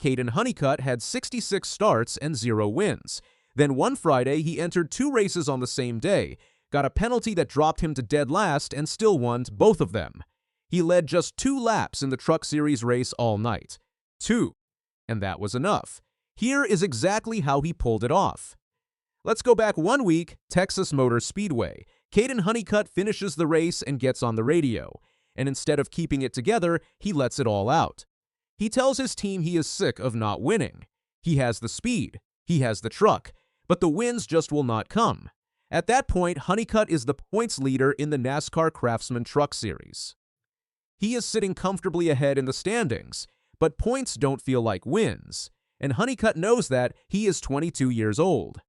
Kaden Honeycutt had 66 starts and 0 wins. Then one Friday, he entered 2 races on the same day, got a penalty that dropped him to dead last, and still won both of them. He led just 2 laps in the Truck Series race all night. 2. And that was enough. Here is exactly how he pulled it off. Let's go back 1 week, Texas Motor Speedway. Kaden Honeycutt finishes the race and gets on the radio. And instead of keeping it together, he lets it all out. He tells his team he is sick of not winning. He has the speed. He has the truck. But the wins just will not come. At that point, Honeycutt is the points leader in the NASCAR Craftsman Truck Series. He is sitting comfortably ahead in the standings, but points don't feel like wins. And Honeycutt knows that. He is 22 years old.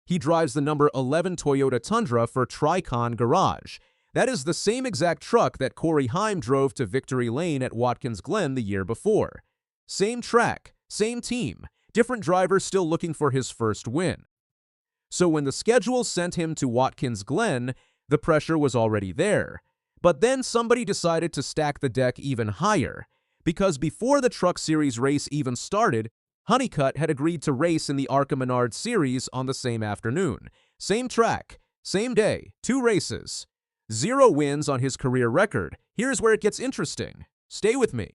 He drives the number 11 Toyota Tundra for Tricon Garage. That is the same exact truck that Corey Heim drove to Victory Lane at Watkins Glen the year before. Same track, same team, different driver still looking for his first win. So when the schedule sent him to Watkins Glen, the pressure was already there. But then somebody decided to stack the deck even higher, because before the Truck Series race even started, Honeycutt had agreed to race in the ARCA Menard Series on the same afternoon. Same track, same day, 2 races. 0 wins on his career record. Here's where it gets interesting. Stay with me.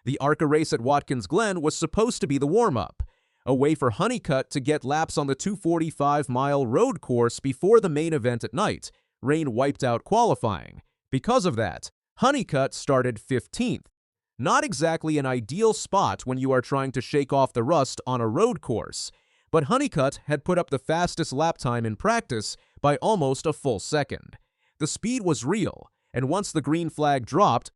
The ARCA race at Watkins Glen was supposed to be the warm-up, a way for Honeycutt to get laps on the 245-mile road course before the main event at night. Rain wiped out qualifying. Because of that, Honeycutt started 15th. Not exactly an ideal spot when you are trying to shake off the rust on a road course, but Honeycutt had put up the fastest lap time in practice by almost a full second. The speed was real, and once the green flag dropped,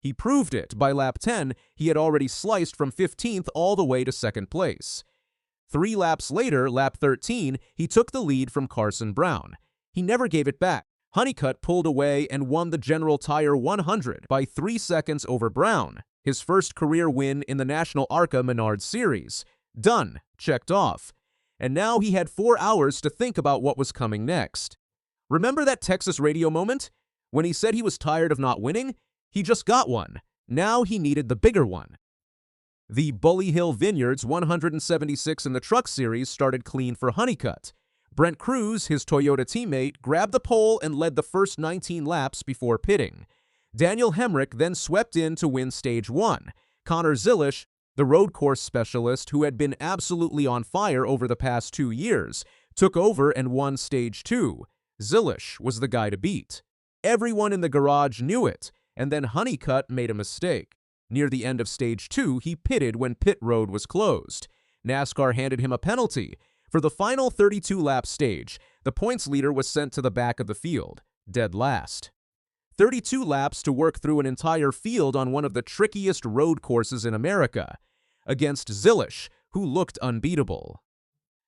he proved it. By lap 10, he had already sliced from 15th all the way to 2nd place. 3 laps later, lap 13, he took the lead from Carson Brown. He never gave it back. Honeycutt pulled away and won the General Tire 100 by 3 seconds over Brown, his first career win in the National ARCA Menard Series. Done. Checked off. And now he had 4 hours to think about what was coming next. Remember that Texas radio moment? When he said he was tired of not winning? He just got one. Now he needed the bigger one. The Bully Hill Vineyards 176 in the Truck Series started clean for Honeycutt. Brent Cruz, his Toyota teammate, grabbed the pole and led the first 19 laps before pitting. Daniel Hemrick then swept in to win Stage 1. Connor Zilisch, the road course specialist who had been absolutely on fire over the past 2 years, took over and won Stage 2. Zilisch was the guy to beat. Everyone in the garage knew it, and then Honeycutt made a mistake. Near the end of Stage 2, he pitted when pit road was closed. NASCAR handed him a penalty. For the final 32-lap stage, the points leader was sent to the back of the field, dead last. 32 laps to work through an entire field on one of the trickiest road courses in America, against Zilisch, who looked unbeatable.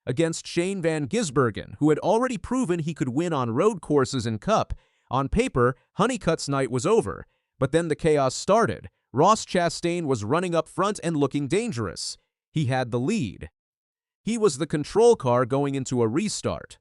Against Shane Van Gisbergen, who had already proven he could win on road courses in Cup. On paper, Honeycutt's night was over, but then the chaos started. Ross Chastain was running up front and looking dangerous. He had the lead. He was the control car going into a restart.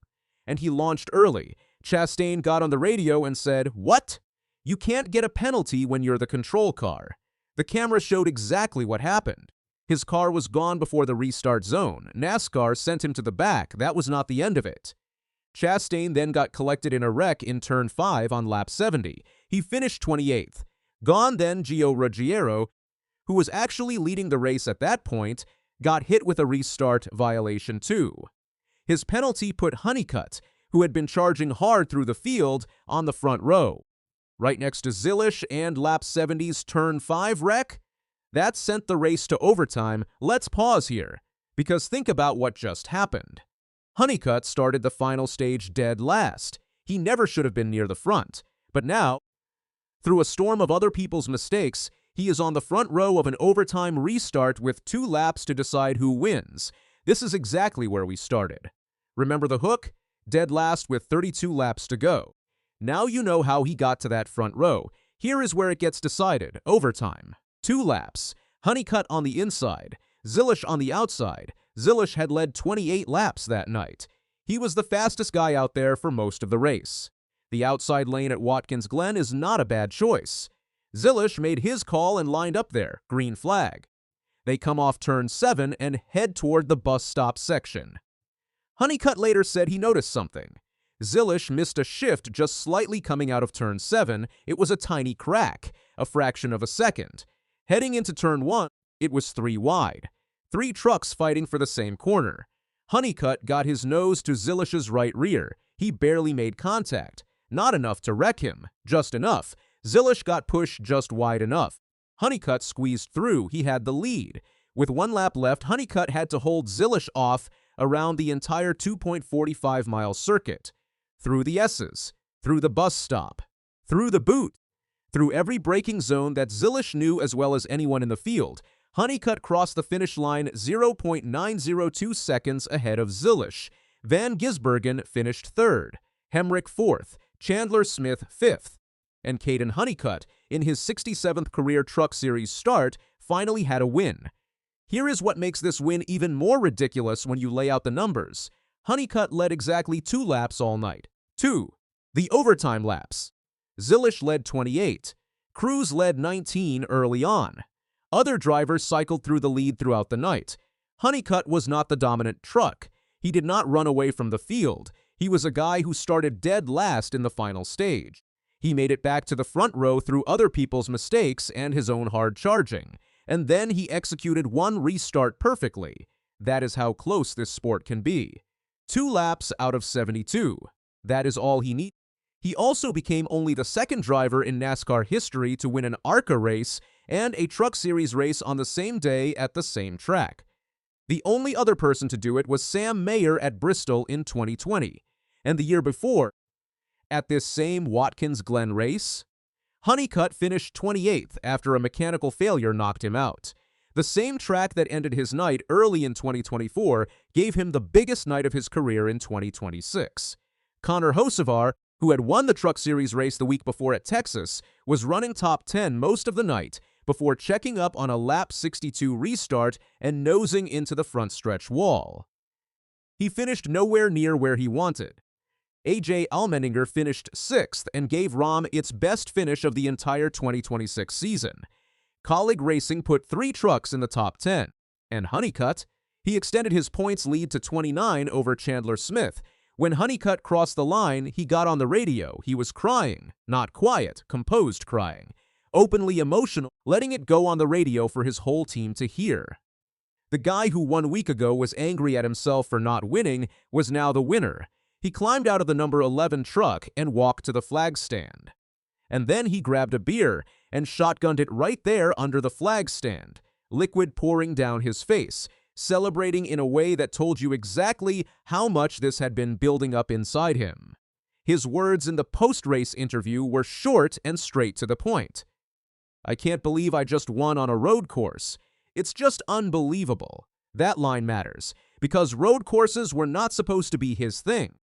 And he launched early. Chastain got on the radio and said, "What? You can't get a penalty when you're the control car." The camera showed exactly what happened. His car was gone before the restart zone. NASCAR sent him to the back. That was not the end of it. Chastain then got collected in a wreck in Turn 5 on lap 70. He finished 28th. Gone then Gio Ruggiero, who was actually leading the race at that point, got hit with a restart violation too. His penalty put Honeycutt, who had been charging hard through the field, on the front row. Right next to Zilisch and lap 70's Turn 5 wreck? That sent the race to overtime. Let's pause here, because think about what just happened. Honeycutt started the final stage dead last. He never should have been near the front. But now, through a storm of other people's mistakes, he is on the front row of an overtime restart with 2 laps to decide who wins. This is exactly where we started. Remember the hook? Dead last with 32 laps to go. Now you know how he got to that front row. Here is where it gets decided. Overtime. 2 laps. Honeycutt on the inside. Zilisch on the outside. Zilisch had led 28 laps that night. He was the fastest guy out there for most of the race. The outside lane at Watkins Glen is not a bad choice. Zilisch made his call and lined up there, green flag. They come off turn 7 and head toward the bus stop section. Honeycutt later said he noticed something. Zilisch missed a shift just slightly coming out of turn 7. It was a tiny crack, a fraction of a second. Heading into turn 1, it was 3 wide. 3 trucks fighting for the same corner. Honeycutt got his nose to Zilisch's right rear. He barely made contact. Not enough to wreck him, just enough. Zilisch got pushed just wide enough. Honeycutt squeezed through. He had the lead. With 1 lap left, Honeycutt had to hold Zilisch off around the entire 2.45-mile circuit. Through the S's, through the bus stop, through the boot, through every braking zone that Zilisch knew as well as anyone in the field. Honeycutt crossed the finish line 0.902 seconds ahead of Zilisch. Van Gisbergen finished 3rd, Hemrick 4th, Chandler Smith 5th, and Kaden Honeycutt, in his 67th career Truck Series start, finally had a win. Here is what makes this win even more ridiculous when you lay out the numbers. Honeycutt led exactly 2 laps all night. 2. The overtime laps. Zilisch led 28. Cruz led 19 early on. Other drivers cycled through the lead throughout the night. Honeycutt was not the dominant truck. He did not run away from the field. He was a guy who started dead last in the final stage. He made it back to the front row through other people's mistakes and his own hard charging. And then he executed 1 restart perfectly. That is how close this sport can be. 2 laps out of 72. That is all he needed. He also became only the 2nd driver in NASCAR history to win an ARCA race and a Truck Series race on the same day at the same track. The only other person to do it was Sam Mayer at Bristol in 2020. And the year before, at this same Watkins Glen race, Honeycutt finished 28th after a mechanical failure knocked him out. The same track that ended his night early in 2024 gave him the biggest night of his career in 2026. Connor Hocevar, who had won the Truck Series race the week before at Texas, was running top 10 most of the night before checking up on a lap 62 restart and nosing into the front stretch wall. He finished nowhere near where he wanted. A.J. Allmendinger finished 6th and gave Rom its best finish of the entire 2026 season. Colleague Racing put 3 trucks in the top 10. And Honeycutt, he extended his points lead to 29 over Chandler Smith. When Honeycutt crossed the line, he got on the radio. He was crying, not quiet, composed crying, openly emotional, letting it go on the radio for his whole team to hear. The guy who 1 week ago was angry at himself for not winning was now the winner. He climbed out of the number 11 truck and walked to the flag stand. And then he grabbed a beer and shotgunned it right there under the flag stand, liquid pouring down his face, celebrating in a way that told you exactly how much this had been building up inside him. His words in the post-race interview were short and straight to the point. "I can't believe I just won on a road course. It's just unbelievable." That line matters, because road courses were not supposed to be his thing.